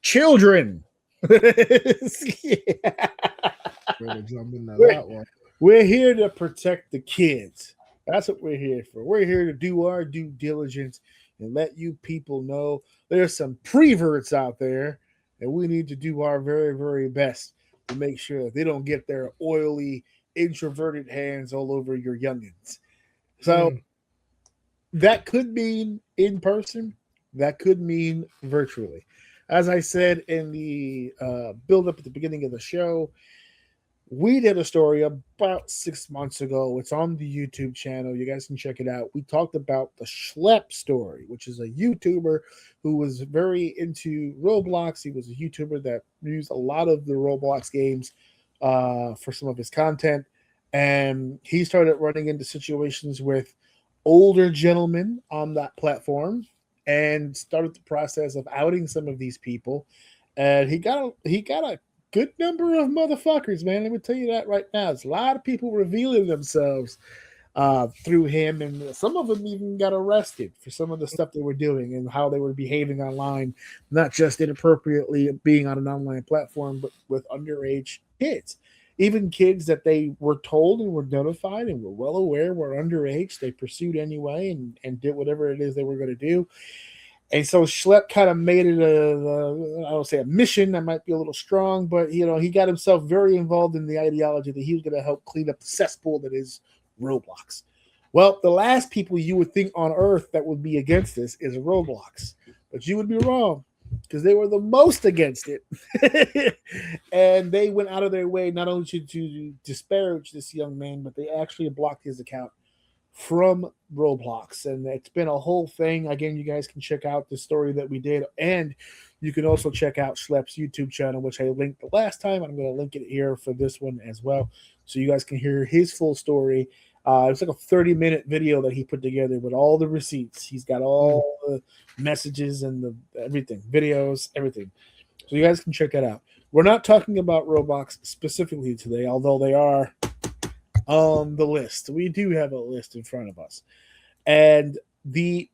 children. Yeah. Better jump into We're, that one. we're here to protect the kids. That's what we're here for. We're here to do our due diligence and let you people know there's some preverts out there, and we need to do our very, very best to make sure that they don't get their oily, introverted hands all over your youngins. So Mm. that could mean in person, that could mean virtually. As I said in the build up at the beginning of the show, we did a story about 6 months ago. It's on the YouTube channel. You guys can check it out. We talked about the Schlep story, which is a YouTuber who was very into Roblox. He was a YouTuber that used a lot of the Roblox games for some of his content. And he started running into situations with older gentlemen on that platform and started the process of outing some of these people. And he got a good number of motherfuckers, man. Let me tell you that right now. There's a lot of people revealing themselves through him, and some of them even got arrested for some of the stuff they were doing and how they were behaving online, not just inappropriately being on an online platform, but with underage kids. Even kids that they were told and were notified and were well aware were underage, they pursued anyway and did whatever it is they were going to do. And so Schlepp kind of made it I don't say a mission. That might be a little strong, but he got himself very involved in the ideology that he was going to help clean up the cesspool that is Roblox. Well, the last people you would think on Earth that would be against this is Roblox, but you would be wrong because they were the most against it, and they went out of their way not only to disparage this young man, but they actually blocked his account from Roblox, and it's been a whole thing. Again, you guys can check out the story that we did, and you can also check out Schlepp's YouTube channel, which I linked the last time. I'm going to link it here for this one as well, so you guys can hear his full story. It's like a 30-minute video that he put together with all the receipts. He's got all the messages and the everything, videos, everything. So you guys can check that out. We're not talking about Roblox specifically today, although they are on the list. We do have a list in front of us. And the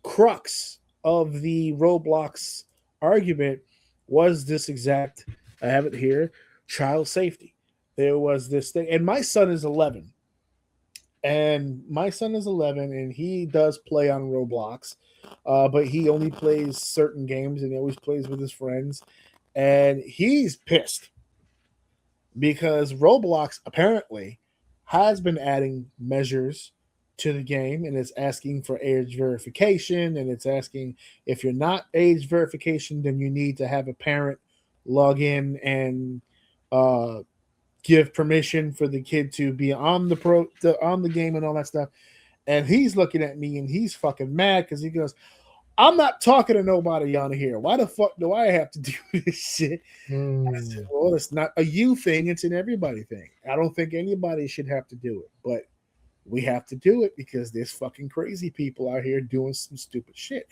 crux of the Roblox argument was this exact, I have it here, child safety. There was this thing, and my son is 11. And he does play on Roblox, but he only plays certain games and he always plays with his friends. And he's pissed because Roblox apparently has been adding measures to the game, and it's asking for age verification, and it's asking if you're not age verification, then you need to have a parent log in and give permission for the kid to be on the game and all that stuff. And he's looking at me and he's fucking mad because he goes, I'm not talking to nobody on here. Why the fuck do I have to do this shit? I said, well, it's not a you thing, it's an everybody thing. I don't think anybody should have to do it, but we have to do it because there's fucking crazy people out here doing some stupid shit.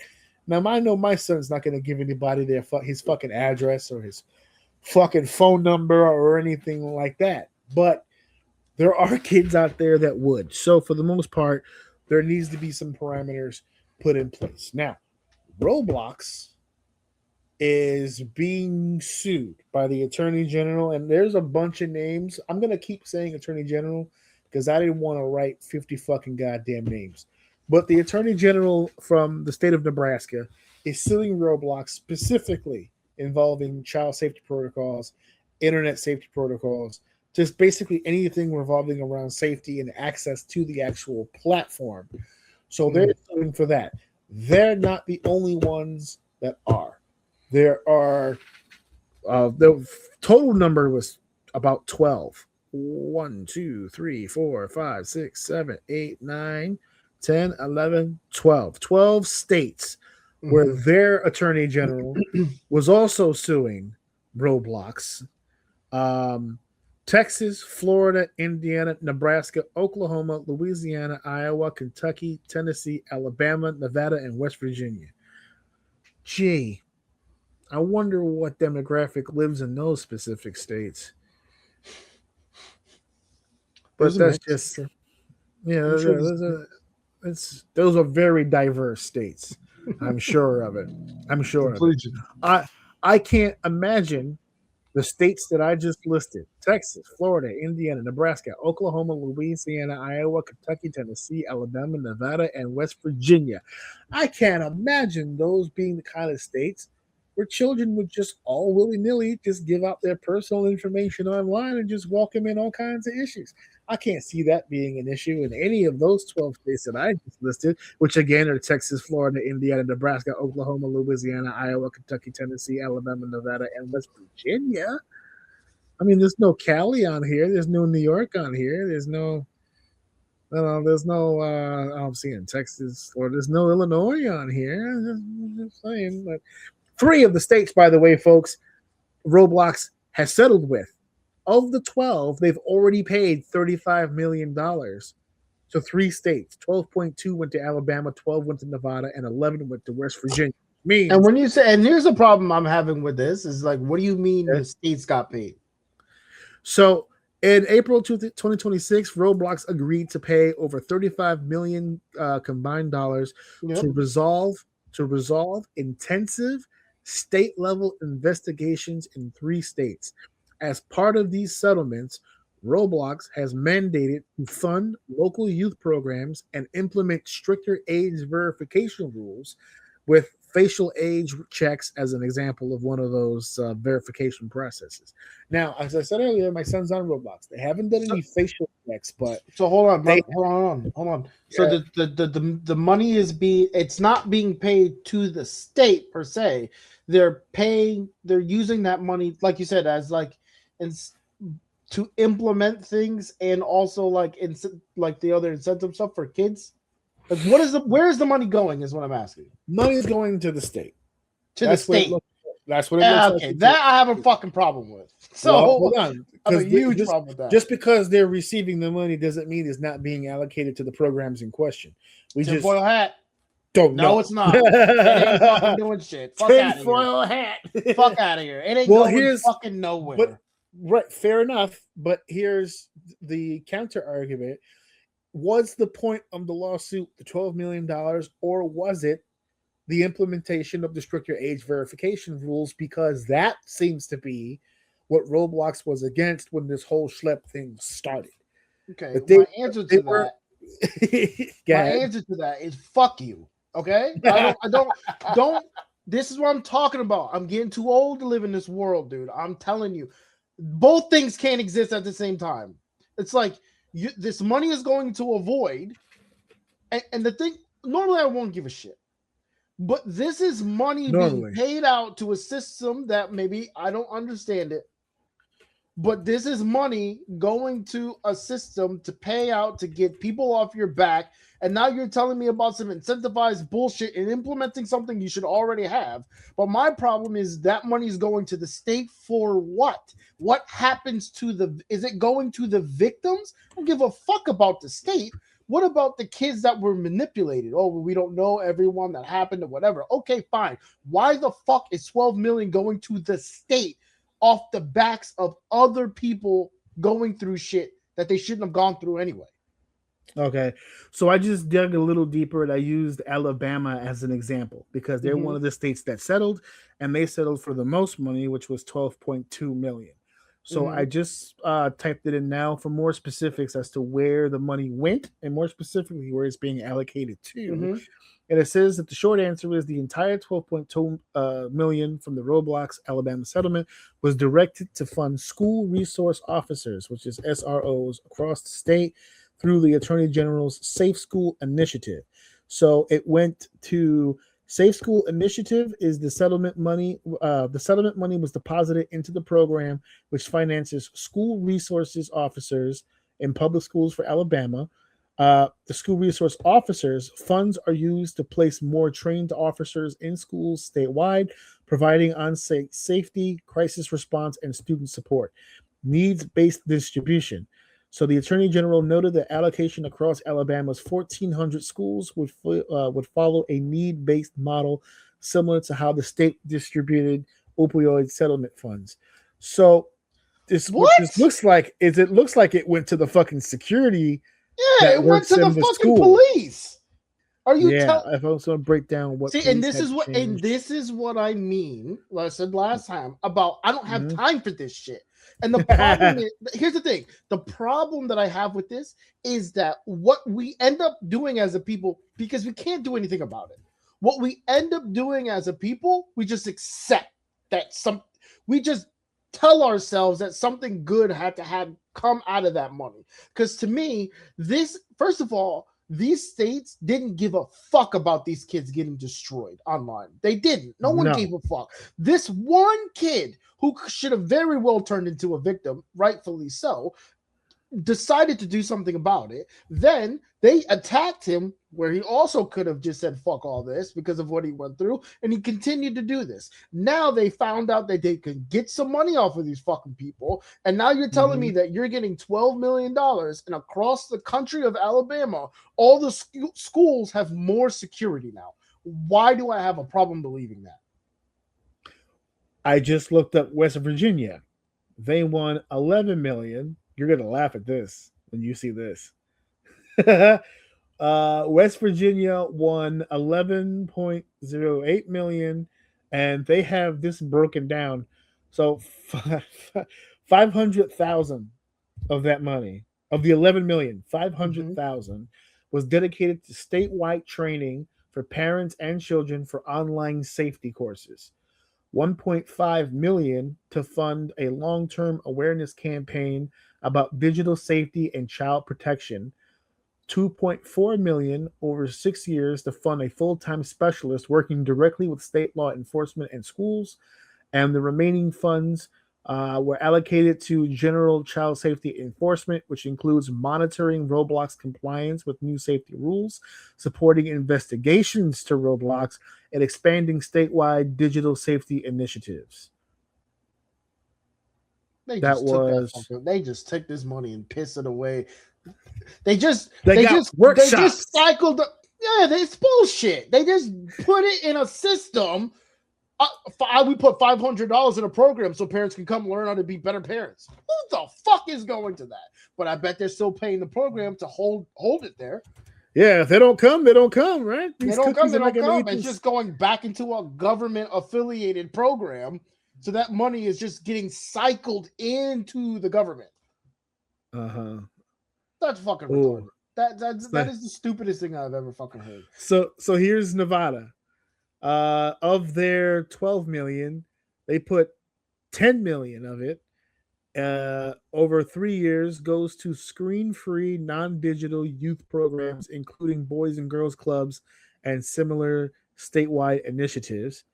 Now, I know my son's not going to give anybody his fucking address or his fucking phone number or anything like that, but there are kids out there that would. So for the most part, there needs to be some parameters put in place. Now, Roblox is being sued by the Attorney General, and there's a bunch of names. I'm going to keep saying Attorney General because I didn't want to write 50 fucking goddamn names. But the Attorney General from the state of Nebraska is suing Roblox specifically involving child safety protocols, internet safety protocols, just basically anything revolving around safety and access to the actual platform. So they're suing for that. They're not the only ones that are. There are, the total number was about 12. 1, 2, 3, 4, 5, 6, 7, 8, 9, 10, 11, 12. 12 states where their attorney general was also suing Roblox. Texas, Florida, Indiana, Nebraska, Oklahoma, Louisiana, Iowa, Kentucky, Tennessee, Alabama, Nevada, and West Virginia. Gee, I wonder what demographic lives in those specific states. But that's just, those are very diverse states. I'm sure of it. I'm sure of it. I can't imagine the states that I just listed: Texas, Florida, Indiana, Nebraska, Oklahoma, Louisiana, Iowa, Kentucky, Tennessee, Alabama, Nevada, and West Virginia. I can't imagine those being the kind of states where children would just all willy nilly just give out their personal information online and just walk them in all kinds of issues. I can't see that being an issue in any of those 12 states that I just listed, which again are Texas, Florida, Indiana, Nebraska, Oklahoma, Louisiana, Iowa, Kentucky, Tennessee, Alabama, Nevada, and West Virginia. I mean, there's no Cali on here. There's no New York on here. There's no, there's no, I'm seeing Texas, or there's no Illinois on here. Just saying. But 3 of the states, by the way, folks, Roblox has settled with. Of the 12, they've already paid $35 million to 3 states. 12.2 went to Alabama, 12 went to Nevada, and 11 went to West Virginia. And when you say, and here's the problem I'm having with this is like, what do you mean the states got paid? So in April 2026, Roblox agreed to pay over $35 million combined dollars to resolve intensive state-level investigations in 3 states. As part of these settlements, Roblox has mandated to fund local youth programs and implement stricter age verification rules, with facial age checks as an example of one of those verification processes. Now, as I said earlier, my son's on Roblox. They haven't done any facial checks, but so hold on. Yeah. So the money it's not being paid to the state per se. They're using that money, like you said, as like to implement things, and also like the other incentive stuff for kids. Like, where's the money going is what I'm asking. Money is going to the state. That's what it looks like. Okay, that I have a fucking problem with. So hold on. I have a huge problem with that. Just because they're receiving the money doesn't mean it's not being allocated to the programs in question. We just hat. don't know. No, it's not. It ain't fucking doing shit. Fuck out of here. Tinfoil hat. Fuck out of here. It ain't going fucking nowhere. But right, fair enough. But here's the counter argument. Was the point of the lawsuit the $12 million, or was it the implementation of the stricter age verification rules? Because that seems to be what Roblox was against when this whole schlep thing started. Okay, my answer to that is fuck you. Okay, I don't. This is what I'm talking about. I'm getting too old to live in this world, dude. I'm telling you, both things can't exist at the same time. It's like this money is going to avoid, and the thing. Normally, I won't give a shit, but this is money being paid out to a system that maybe I don't understand it. But this is money going to a system to pay out to get people off your back. And now you're telling me about some incentivized bullshit and implementing something you should already have. But my problem is that money is going to the state for what? What happens to is it going to the victims? I don't give a fuck about the state. What about the kids that were manipulated? Oh, we don't know everyone that happened or whatever. Okay, fine. Why the fuck is $12 million going to the state off the backs of other people going through shit that they shouldn't have gone through anyway? Okay, so I just dug a little deeper and I used Alabama as an example because they're one of the states that settled, and they settled for the most money, which was $12.2 million. So I just typed it in now for more specifics as to where the money went, and more specifically where it's being allocated to. And it says that the short answer is the entire $12.2 million from the Roblox Alabama settlement was directed to fund school resource officers, which is SROs, across the state through the Attorney General's Safe School Initiative. So it went to Safe School Initiative is the settlement money. The settlement money was deposited into the program, which finances school resources officers in public schools for Alabama. The school resource officers funds are used to place more trained officers in schools statewide, providing on-site safety, crisis response, and student support. Needs-based distribution. So the Attorney General noted that allocation across Alabama's 1,400 schools would follow a need-based model similar to how the state distributed opioid settlement funds. So what this looks like is it looks like it went to the fucking security. Yeah, it went to the fucking police. Are you Yeah, if I was going to break down what See, and police this had is what changed. I mean. Like I said last time about I don't have Mhm. time for this shit. And the problem is, here's the thing: the problem that I have with this is that what we end up doing as a people, because we can't do anything about it. What we end up doing as a people, we just accept that we just tell ourselves that something good had to have come out of that money. Because to me, this first of all, these states didn't give a fuck about these kids getting destroyed online. They didn't. No one gave a fuck. This one kid who should have very well turned into a victim, rightfully so, decided to do something about it. Then they attacked him where he also could have just said fuck all this because of what he went through, and he continued to do this. Now they found out that they could get some money off of these fucking people, and now you're telling me that you're getting $12 million, and across the country of Alabama all the schools have more security now. Why do I have a problem believing that? I just looked up West Virginia. They won 11 million. You're gonna laugh at this when you see this. West Virginia won 11.08 million, and they have this broken down. So 500,000 of that money, of the 11 million, 500,000 was dedicated to statewide training for parents and children for online safety courses. 1.5 million to fund a long-term awareness campaign about digital safety and child protection. 2.4 million over 6 years to fund a full-time specialist working directly with state law enforcement and schools, and the remaining funds were allocated to general child safety enforcement, which includes monitoring Roblox compliance with new safety rules, supporting investigations to Roblox, and expanding statewide digital safety initiatives. They just took this money and pissed it away. They just cycled. Yeah, it's bullshit. They just put it in a system. We put $500 in a program so parents can come learn how to be better parents. Who the fuck is going to that? But I bet they're still paying the program to hold it there. Yeah, if they don't come, they don't come, right? They don't come. It's just going back into a government affiliated program. So that money is just getting cycled into the government. That's fucking retarded. That is the stupidest thing I've ever fucking heard. So here's Nevada. Of their 12 million, they put 10 million of it over 3 years goes to screen-free, non-digital youth programs, including Boys and Girls Clubs and similar statewide initiatives.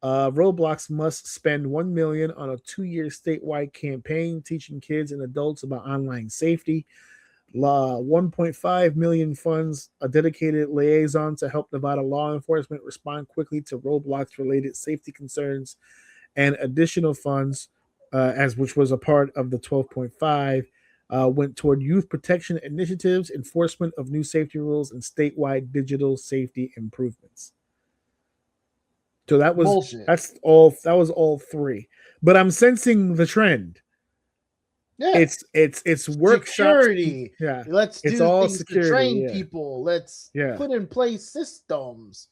Roblox must spend 1 million on a 2-year statewide campaign teaching kids and adults about online safety. 1.5 million funds a dedicated liaison to help Nevada law enforcement respond quickly to Roblox related safety concerns, and additional funds which was a part of the 12.5 went toward youth protection initiatives, enforcement of new safety rules, and statewide digital safety improvements. So that was bullshit. That was all three. But I'm sensing the trend. Yeah, it's workshops. Security. Yeah, let's do things security, to train people. Let's put in place systems.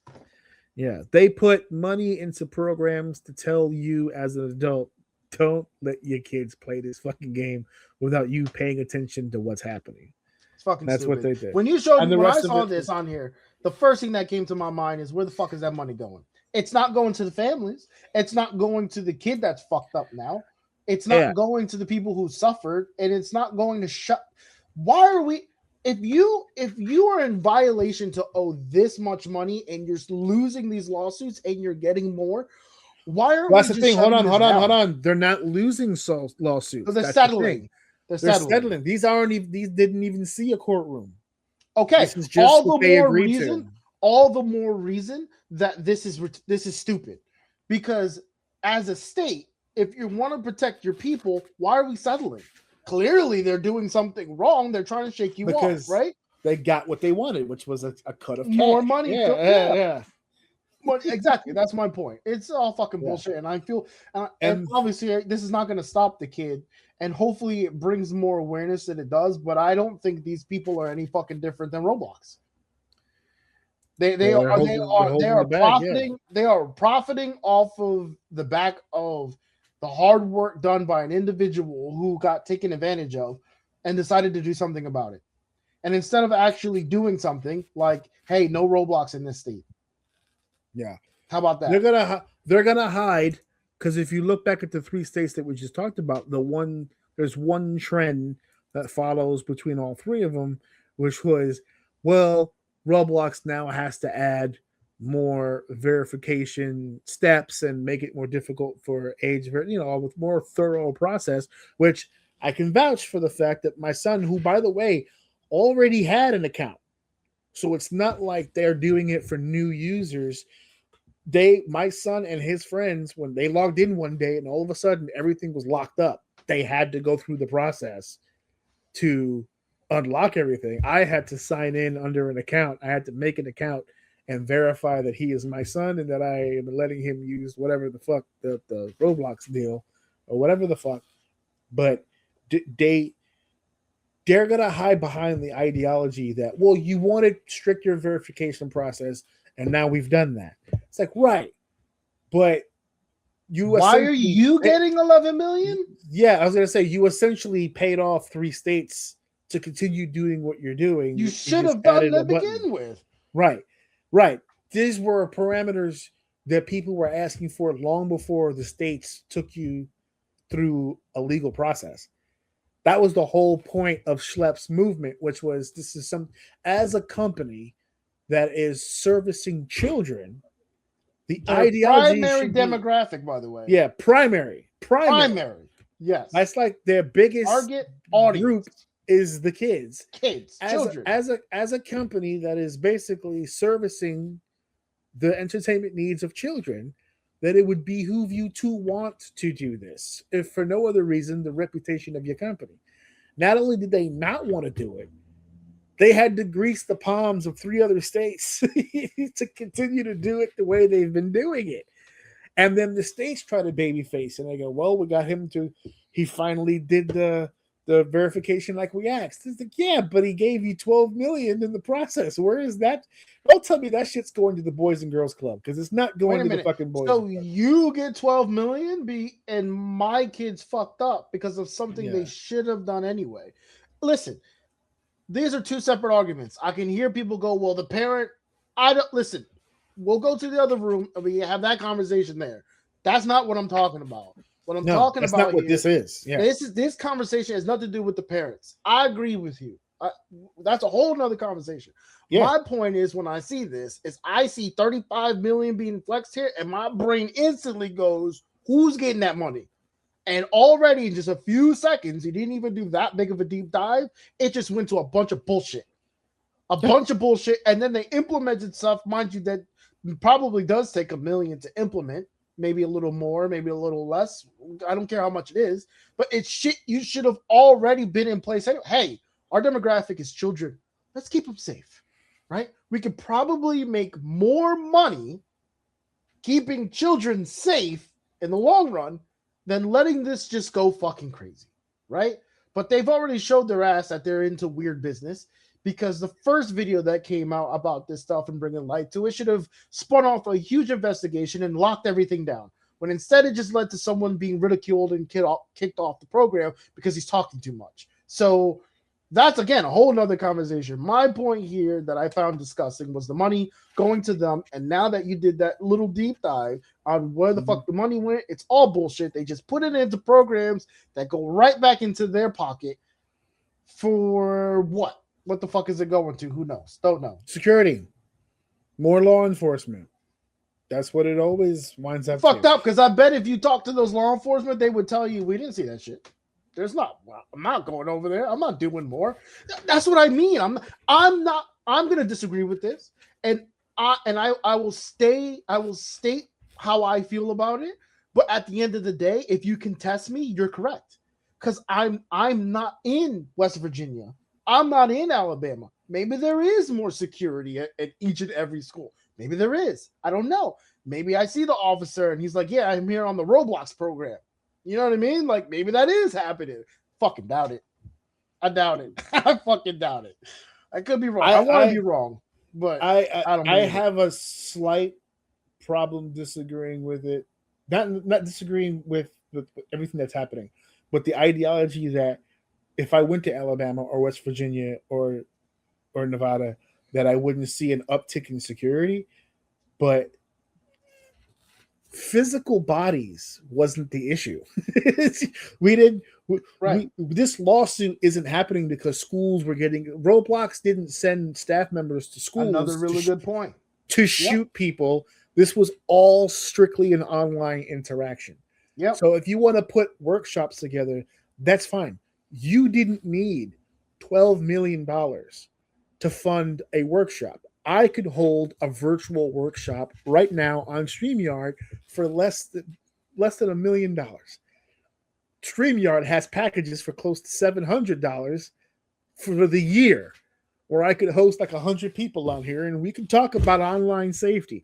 Yeah, they put money into programs to tell you as an adult, don't let your kids play this fucking game without you paying attention to what's happening. It's fucking That's stupid. What they did. When you showed when I saw this on here, the first thing that came to my mind is, where the fuck is that money going? It's not going to the families. It's not going to the kid that's fucked up now. It's not going to the people who suffered, and it's not going to Why are we? If you are in violation to owe this much money and you're losing these lawsuits and you're getting more, why are we? That's the thing. Hold on. They're not losing lawsuits. They're settling. They're settling. These didn't even see a courtroom. Okay, this is just all the more reason that this is stupid, because as a state, if you want to protect your people, why are we settling? Clearly, they're doing something wrong. They're trying to shake you off, right? They got what they wanted, which was a cut of more cash. money. Yeah. But exactly, that's my point. It's all fucking bullshit, and I feel, and obviously, this is not going to stop the kid, and hopefully, it brings more awareness than it does. But I don't think these people are any fucking different than Roblox. They Well, they're holding the bag, profiting. They are profiting off of the back of the hard work done by an individual who got taken advantage of and decided to do something about it. And instead of actually doing something like, hey, no Roblox in this state. Yeah. How about that? They're gonna hide, because if you look back at the 3 states that we just talked about, there's one trend that follows between all 3 of them, which was, well, Roblox now has to add more verification steps and make it more difficult for age, with more thorough process, which I can vouch for the fact that my son, who, by the way, already had an account. So it's not like they're doing it for new users. My son and his friends, when they logged in one day and all of a sudden everything was locked up, they had to go through the process to unlock everything. I had to sign in under an account. I had to make an account and verify that he is my son and that I am letting him use whatever the fuck the Roblox deal or whatever the fuck. But they're gonna hide behind the ideology that, well, you wanted stricter verification process, and now we've done that. It's like, right, but why are you getting 11 million? Yeah, I was gonna say, you essentially paid off 3 states to continue doing what you're doing. You should have done it to begin with. Right. These were parameters that people were asking for long before the states took you through a legal process. That was the whole point of Schlepp's movement, which was, as a company that is servicing children, the ideology primary demographic, by the way. Yeah, primary. Yes. That's like their biggest target audience group is the kids. Children. As a company that is basically servicing the entertainment needs of children, that it would behoove you to want to do this, if for no other reason, the reputation of your company. Not only did they not want to do it, they had to grease the palms of 3 other states to continue to do it the way they've been doing it. And then the states try to babyface, and they go, well, we got him he finally did the verification like we asked. It's like, yeah, but he gave you 12 million in the process. Where is that? Don't tell me that shit's going to the Boys and Girls Club, because it's not going to the fucking Boys. So you get 12 million, and my kids fucked up because of something they should have done anyway. Listen, these are 2 separate arguments. I can hear people go, well, the parent, listen, we'll go to the other room and we have that conversation there. That's not what I'm talking about. What I'm talking about, that's not what this is. Yeah. This conversation has nothing to do with the parents. I agree with you. That's a whole nother conversation. Yeah. My point is, when I see this, is I see 35 million being flexed here, and my brain instantly goes, who's getting that money? And already in just a few seconds, he didn't even do that big of a deep dive. It just went to a bunch of bullshit. And then they implemented stuff, mind you, that probably does take $1 million to implement. Maybe a little more, maybe a little less. I don't care how much it is, but it's shit you should have already been in place. Hey, our demographic is children. Let's keep them safe, right? We could probably make more money keeping children safe in the long run than letting this just go fucking crazy, right? But they've already showed their ass that they're into weird business, because the first video that came out about this stuff and bringing light to it should have spun off a huge investigation and locked everything down, when instead it just led to someone being ridiculed and kicked off the program because he's talking too much. So that's, again, a whole nother conversation. My point here that I found disgusting was the money going to them. And now that you did that little deep dive on where the fuck the money went, it's all bullshit. They just put it into programs that go right back into their pocket for what? What the fuck is it going to? Who knows? Don't know. Security. More law enforcement. That's what it always winds up. Fucked up, because I bet if you talk to those law enforcement, they would tell you, we didn't see that shit. I'm not going over there. I'm not doing more. That's what I mean. I'm going to disagree with this. And I will state how I feel about it. But at the end of the day, if you can test me, you're correct. Because I'm not in West Virginia. I'm not in Alabama. Maybe there is more security at each and every school. Maybe there is. I don't know. Maybe I see the officer and he's like, yeah, I'm here on the Roblox program. You know what I mean? Like, maybe that is happening. Fucking doubt it. I doubt it. I fucking doubt it. I could be wrong. I want to be wrong. but I don't believe it. have a slight problem disagreeing with it. Not disagreeing with everything that's happening, but the ideology that if I went to Alabama or West Virginia or Nevada, that I wouldn't see an uptick in security. But physical bodies wasn't the issue. This lawsuit isn't happening because schools were getting Roblox didn't send staff members to schools. Another really good point. To shoot people. This was all strictly an online interaction. Yeah. So if you want to put workshops together, that's fine. You didn't need $12 million to fund a workshop. I could hold a virtual workshop right now on StreamYard for less than $1 million. StreamYard has packages for close to $700 for the year, where I could host like 100 people on here, and we can talk about online safety.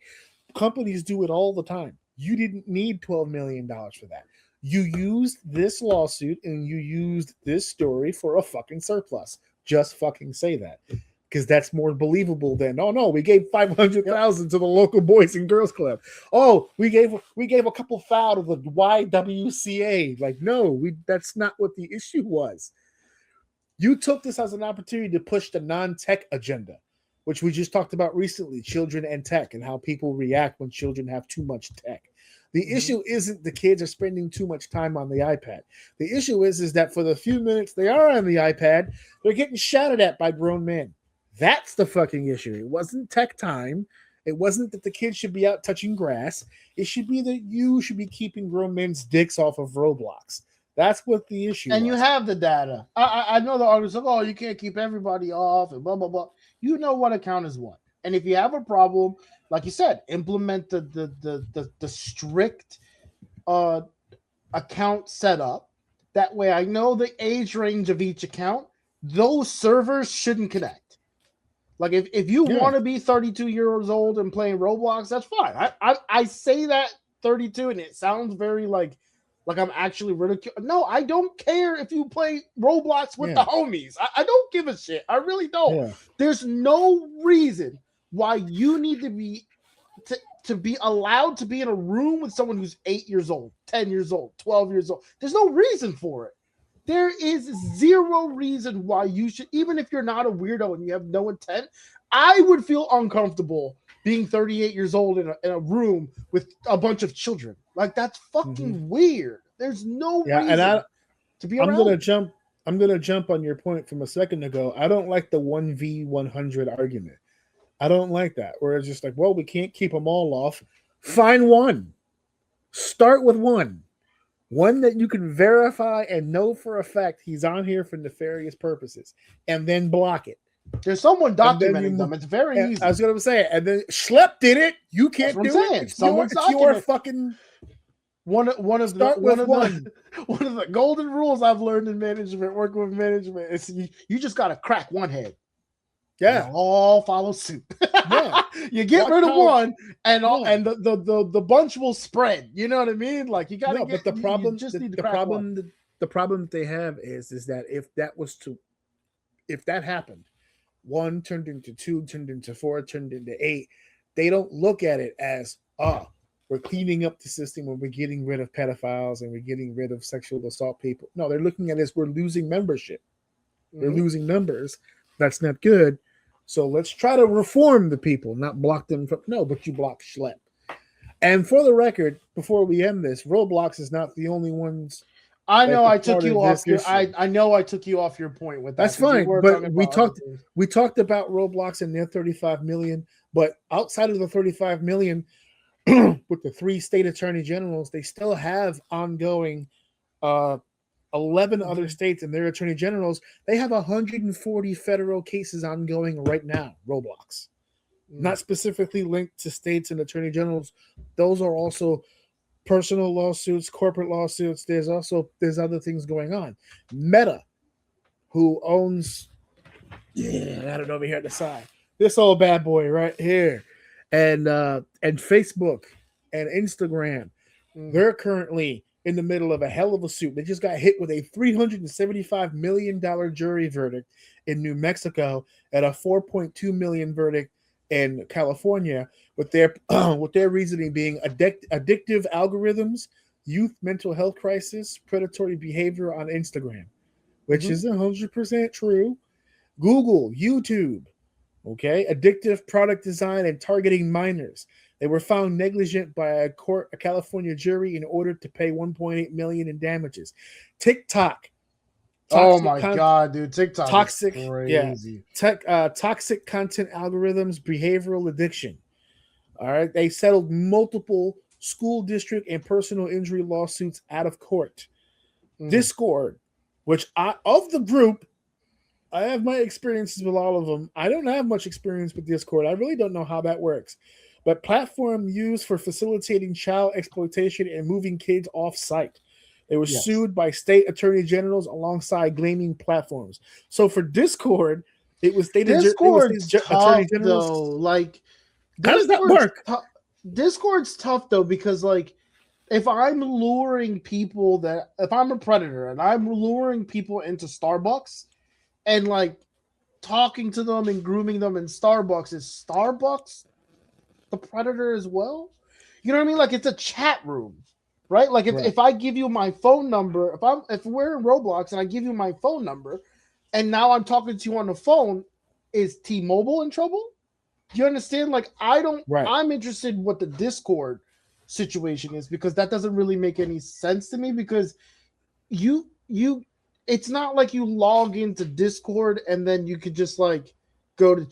Companies do it all the time. You didn't need $12 million for that. You used this lawsuit and you used this story for a fucking surplus. Just fucking say that. Because that's more believable than, oh no, we gave $500,000 to the local Boys and Girls Club. Oh, we gave a couple foul to the YWCA. Like, no, that's not what the issue was. You took this as an opportunity to push the non-tech agenda, which we just talked about recently, children and tech, and how people react when children have too much tech. The issue isn't the kids are spending too much time on the iPad. The issue is that for the few minutes they are on the iPad, they're getting shouted at by grown men. That's the fucking issue. It wasn't tech time. It wasn't that the kids should be out touching grass. It should be that you should be keeping grown men's dicks off of Roblox. That's what the issue is. And you have the data. I know the arguments like, oh, you can't keep everybody off and blah, blah, blah. You know what account is what. And if you have a problem, like you said, implement the strict account setup. That way I know the age range of each account. Those servers shouldn't connect. Like if you want to be 32 years old and playing Roblox, that's fine. I say that 32 and it sounds very like I'm actually ridiculed. No, I don't care if you play Roblox with the homies. I don't give a shit. I really don't. Yeah. There's no reason why you need to be allowed to be in a room with someone who's 8 years old, 10 years old, 12 years old. There's no reason for it. There is zero reason why you should, even if you're not a weirdo and you have no intent, I would feel uncomfortable being 38 years old in a room with a bunch of children. Like, that's fucking weird. There's no reason to be around. I'm gonna jump on your point from a second ago. I don't like the 1v100 argument. I don't like that, where it's just like, well, we can't keep them all off. Find one. Start with one. One that you can verify and know for a fact he's on here for nefarious purposes, and then block it. There's someone documenting them. It's very easy. I was going to say, and then Schlepp did it. You can't do it. Someone's your fucking one of the golden rules I've learned in management, working with management, is you just got to crack one head. Yeah, all follow suit. Yeah, you get rid of one, and the bunch will spread. You know what I mean? Like you got to. But the problem, the problem that they have is that if that happened, 1 turned into 2, turned into 4, turned into 8, they don't look at it as we're cleaning up the system when we're getting rid of pedophiles and we're getting rid of sexual assault people. No, they're looking at it as we're losing membership. We're losing numbers. That's not good. So let's try to reform the people, not block them from. No, but you block Schlepp. And for the record, before we end this, Roblox is not the only ones. I know I took you off your. I know I took you off your point with that. That's fine, but we talked about Roblox and their 35 million. But outside of the 35 million, with the 3 state attorney generals, they still have ongoing 11 other states and their attorney generals. They have 140 federal cases ongoing right now. Roblox, not specifically linked to states and attorney generals. Those are also personal lawsuits, corporate lawsuits. There's other things going on. Meta, who owns, I don't know over here at the side, this old bad boy right here, and Facebook and Instagram, they're currently in the middle of a hell of a suit. They just got hit with a $375 million jury verdict in New Mexico and a $4.2 million verdict in California, with their with their reasoning being addictive algorithms, youth mental health crisis, predatory behavior on Instagram, which is 100% true. Google, YouTube, okay, addictive product design and targeting minors. They were found negligent by a California jury in order to pay 1.8 million in damages. TikTok. Oh my god, dude! TikTok toxic, is crazy. Toxic content algorithms, behavioral addiction. All right, they settled multiple school district and personal injury lawsuits out of court. Discord, which of the group, I have my experiences with all of them. I don't have much experience with Discord. I really don't know how that works. But platform used for facilitating child exploitation and moving kids off site. They were sued by state attorney generals alongside gaming platforms. So for Discord, it was state attorney generals. Though. Like, how does that work? Discord's tough though, because like, if I'm luring people if I'm a predator and I'm luring people into Starbucks and like talking to them and grooming them in Starbucks, is Starbucks the predator as well? You know what I mean? Like, it's a chat room. Right? Like if I give you my phone number, if we're in Roblox and I give you my phone number and now I'm talking to you on the phone, is T-Mobile in trouble? Do you understand? Like, I'm interested in what the Discord situation is, because that doesn't really make any sense to me, because it's not like you log into Discord and then you could just like go to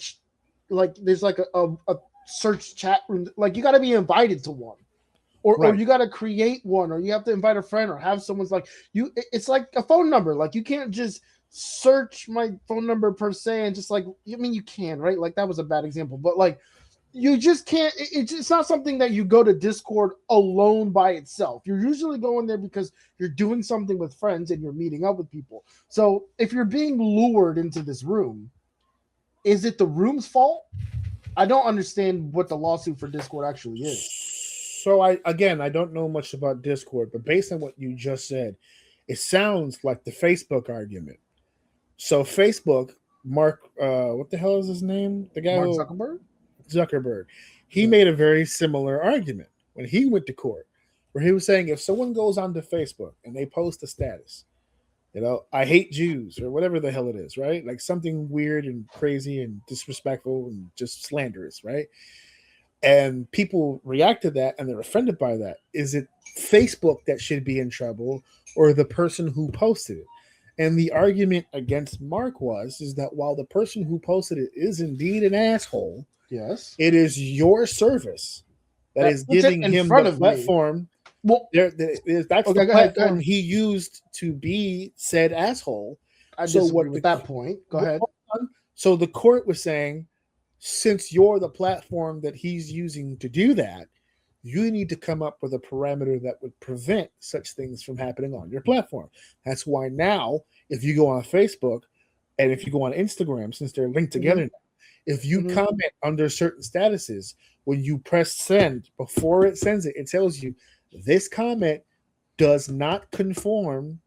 like there's like a search chat room. Like, you got to be invited to one. Or you got to create one, or you have to invite a friend, or have someone's like you. It's like a phone number. Like, you can't just search my phone number per se and just like, I mean, you can, right? Like, that was a bad example, but like, you just can't. It's not something that you go to Discord alone by itself. You're usually going there because you're doing something with friends and you're meeting up with people. So if you're being lured into this room, is it the room's fault? I don't understand what the lawsuit for Discord actually is. So I don't know much about Discord, but based on what you just said, it sounds like the Facebook argument. So Facebook, Mark, what the hell is his name? The guy Mark Zuckerberg. He made a very similar argument when he went to court, where he was saying if someone goes onto Facebook and they post a status, I hate Jews or whatever the hell it is, right? Like something weird and crazy and disrespectful and just slanderous, right? And people react to that and they're offended by that. Is it Facebook that should be in trouble, or the person who posted it? And the argument against Mark is that while the person who posted it is indeed an asshole, yes, it is your service that is giving him the platform. Well, that's the platform he used to be said asshole. I disagree with that point. Go ahead. So the court was saying, since you're the platform that he's using to do that, you need to come up with a parameter that would prevent such things from happening on your platform. That's why now, if you go on Facebook and if you go on Instagram, since they're linked together now, if you comment under certain statuses, when you press send, before it sends it, it tells you this comment does not conform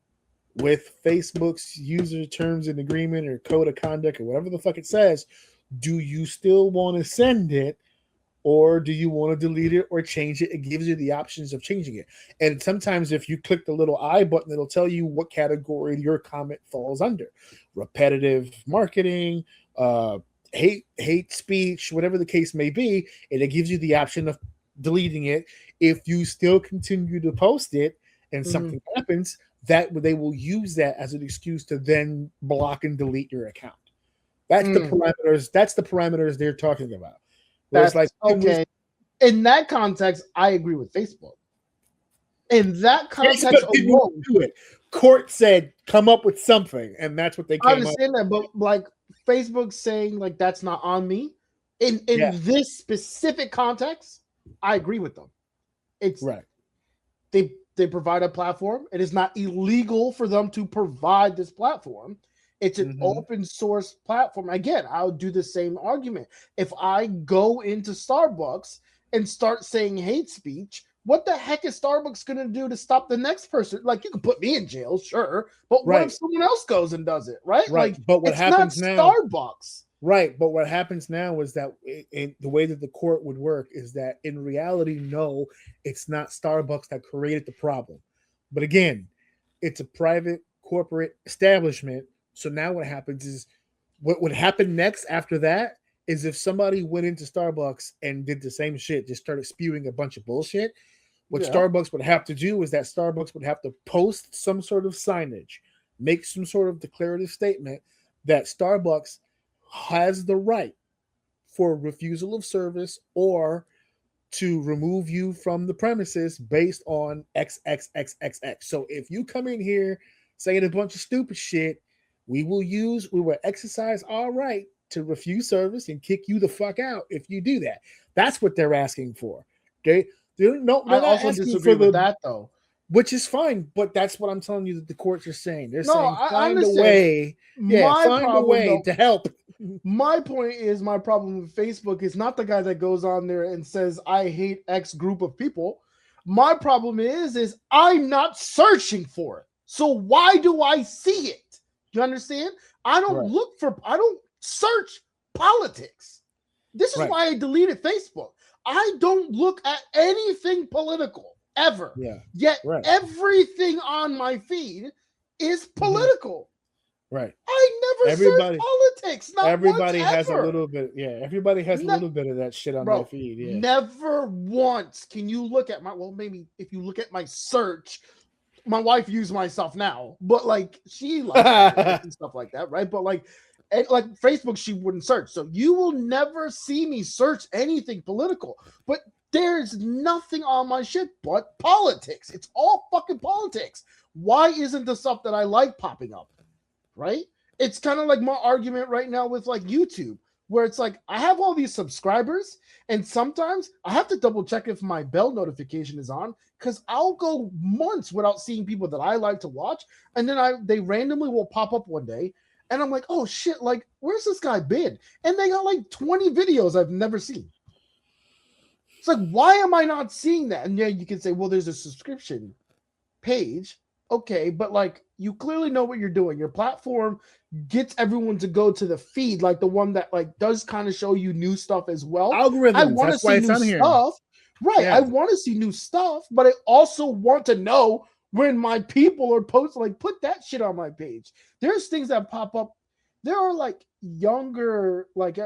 with Facebook's user terms and agreement or code of conduct or whatever the fuck it says. Do you still want to send it, or do you want to delete it or change it? It gives you the options of changing it. And sometimes if you click the little I button, it'll tell you what category your comment falls under. Repetitive marketing, hate speech, whatever the case may be, and it gives you the option of deleting it. If you still continue to post it and something happens, that they will use that as an excuse to then block and delete your account. That's the parameters. That's the parameters they're talking about. That's like, okay. In that context, I agree with Facebook. In that context alone, do it. Court said, come up with something, and that's what they came up with. I understand that, but like Facebook saying like that's not on me. In this specific context, I agree with them. It's right. They provide a platform. It is not illegal for them to provide this platform. It's an open source platform. Again, I'll do the same argument. If I go into Starbucks and start saying hate speech, what the heck is Starbucks going to do to stop the next person? Like, you can put me in jail, sure, but what if someone else goes and does it, right? Right. Like, but what happens now? Starbucks. Right, but what happens now is that the way that the court would work is that in reality, no, it's not Starbucks that created the problem. But again, it's a private corporate establishment. So now what happens is what would happen next after that is if somebody went into Starbucks and did the same shit, just started spewing a bunch of bullshit. What Starbucks would have to do is that Starbucks would have to post some sort of signage, make some sort of declarative statement that Starbucks has the right for refusal of service or to remove you from the premises based on XXXXX. So if you come in here saying a bunch of stupid shit, we will exercise our right to refuse service and kick you the fuck out if you do that. That's what they're asking for. Okay. They're not asking for that though. Which is fine, but that's what I'm telling you that the courts are saying. They're saying find a way. Yeah, find a way to help. My point is, my problem with Facebook is not the guy that goes on there and says, I hate X group of people. My problem is I'm not searching for it. So why do I see it? You understand? I don't search politics. This is why I deleted Facebook. I don't look at anything political ever. Yeah. Yet everything on my feed is political. Right. I never search politics. Everybody has a little bit. Yeah. Everybody has a little bit of that shit on their feed. Yeah. Never once. Can you look at maybe if you look at my search, my wife used my stuff now, but like she likes and stuff like that, right? But like Facebook, she wouldn't search. So you will never see me search anything political. But there's nothing on my shit but politics. It's all fucking politics. Why isn't the stuff that I like popping up? Right? It's kind of like my argument right now with like YouTube, where it's like I have all these subscribers, and sometimes I have to double check if my bell notification is on, because I'll go months without seeing people that I like to watch, and then they randomly will pop up one day, and I'm like, oh shit, like where's this guy been? And they got like 20 videos I've never seen. It's like, why am I not seeing that? And yeah, you can say, well, there's a subscription page. Okay, but like you clearly know what you're doing. Your platform gets everyone to go to the feed, like the one that like does kind of show you new stuff as well. Algorithms. I want to see new stuff. Right. Yeah. I want to see new stuff, but I also want to know when my people are posting, like put that shit on my page. There's things that pop up. There are like younger, like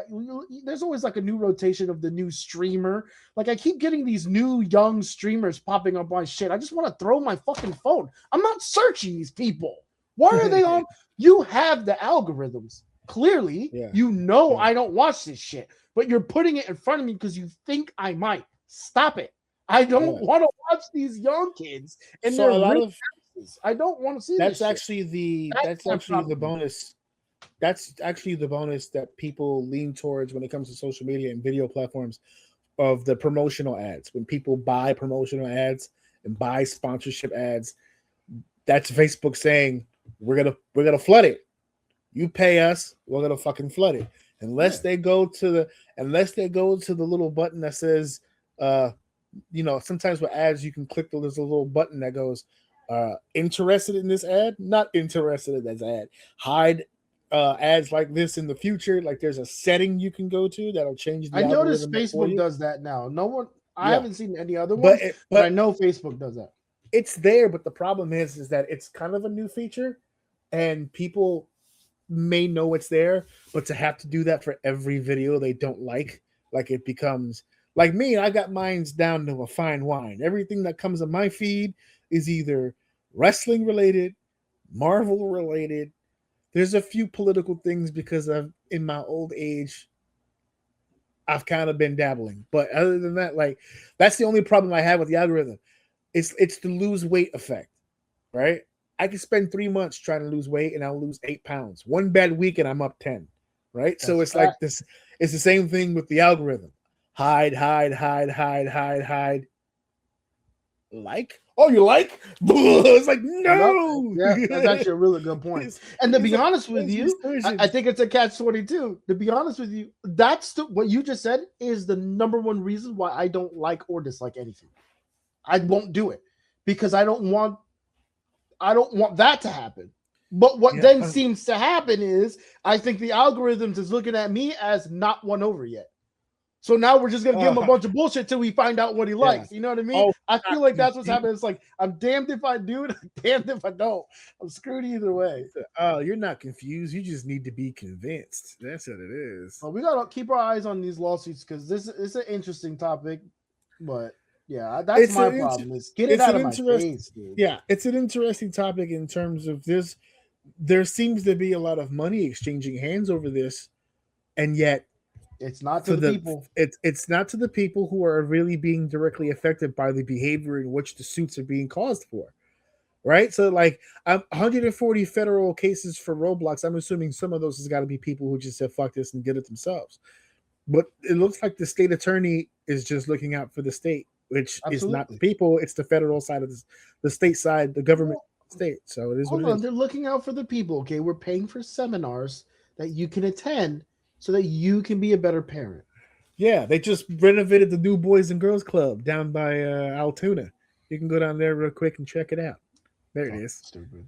there's always like a new rotation of the new streamer. Like I keep getting these new young streamers popping up my shit. I just want to throw my fucking phone. I'm not searching these people. Why are they on? You have the algorithms. Clearly, you know I don't watch this shit, but you're putting it in front of me because you think I might. Stop it. I don't want to watch these young kids and so a lot of. I don't want to see. That's actually the bonus. That's actually the bonus that people lean towards when it comes to social media and video platforms of the promotional ads. When people buy promotional ads and buy sponsorship ads, that's Facebook saying we're gonna flood it. You pay us, we're gonna fucking flood it. Unless they go to the little button that says sometimes with ads you can click there's a little button that goes interested in this ad, not interested in this ad. Hide ads like this in the future. Like there's a setting you can go to that'll change the I noticed Facebook does that now. No one I haven't seen any other ones, but I know Facebook does that. It's there, but the problem is that it's kind of a new feature and people may know it's there, but to have to do that for every video they don't like it becomes like me. I got mine's down to a fine wine. Everything that comes on my feed is either wrestling related, Marvel related. There's a few political things because in my old age, I've kind of been dabbling. But other than that, like that's the only problem I have with the algorithm. It's the lose weight effect, right? I can spend 3 months trying to lose weight and I'll lose 8 pounds. One bad week and I'm up 10, right? That's so it's like this. It's the same thing with the algorithm. Hide. Like? Oh, you like? It's like, no. Yeah, that's actually a really good point. And to be honest with you, I think it's a catch-22. To be honest with you, what you just said is the number one reason why I don't like or dislike anything. I won't do it because I don't want that to happen. But what Yeah. then seems to happen is I think the algorithms is looking at me as not won over yet. So now we're just gonna give him a bunch of bullshit till we find out what he likes. You know what I mean? Oh, I feel like that's what's happening. It's like I'm damned if I do it, I'm damned if I don't. I'm screwed either way. Oh, you're not confused. You just need to be convinced. That's what it is. Well, we gotta keep our eyes on these lawsuits because this is an interesting topic. But yeah, that's It's my an problem. Is get it out of my face, dude. Yeah, it's an interesting topic in terms of this. There seems to be a lot of money exchanging hands over this, and yet it's not to the people. It's not to the people who are really being directly affected by the behavior in which the suits are being caused for. Right? So like 140 federal cases for Roblox. I'm assuming some of those has got to be people who just said fuck this and did it themselves. But it looks like the state attorney is just looking out for the state, which is not the people, it's the federal side of the state side, the government state. So it is what it is. They're looking out for the people. Okay, we're paying for seminars that you can attend so that you can be a better parent. Yeah, they just renovated the new Boys and Girls Club down by Altoona. You can go down there real quick and check it out. There it is. Stupid.